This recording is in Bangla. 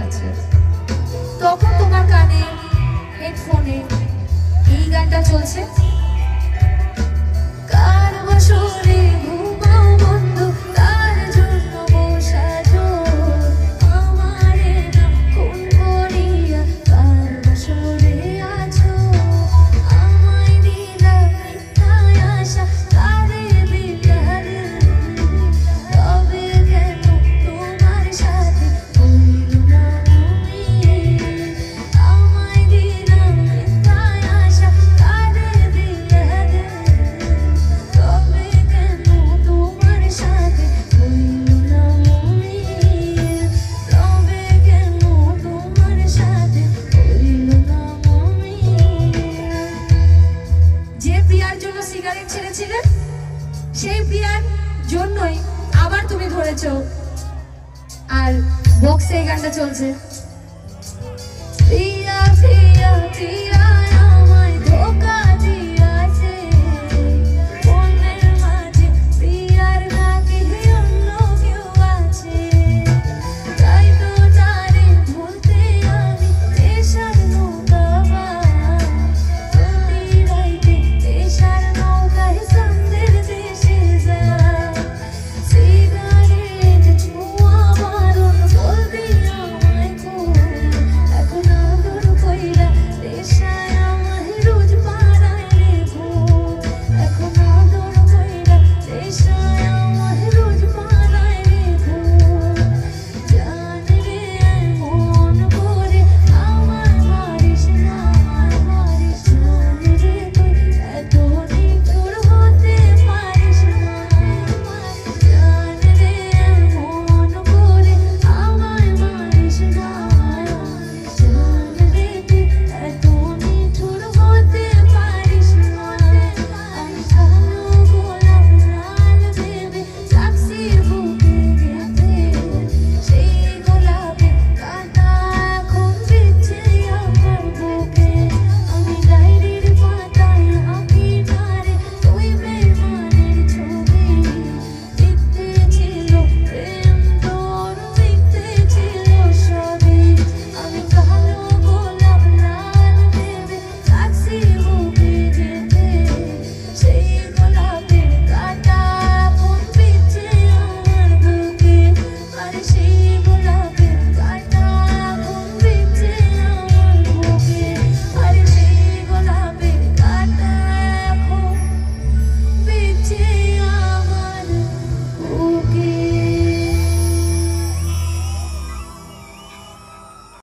আছে, তখন তোমার কানে হেডফোনে এই গানটা চলছে। কার বাসরে ঘুমাও বন্ধু, কার জন্য বসাজো আমারে না কোন করিয়া, কার বাসরে আছো আমায় দিলা মিথ্যায় আশা, কারে দিলা তবে কেন তোমার সাথে হইল না আমায় দিলা মিথ্যায় আশা, কারে দিলা তবে কেন তোমার সাথে হইল না তবে কেন তোমার সাথে হইল না। যে প্রিয়ার জন্য সিগারেট ছেড়েছিলেন সেই প্রিয়ার জন্যই আবার তুমি ধরেছো, আর বক্সে এই গানটা চলছে। প্রিয়া প্রিয়া প্রিয়া আমায় ধোকা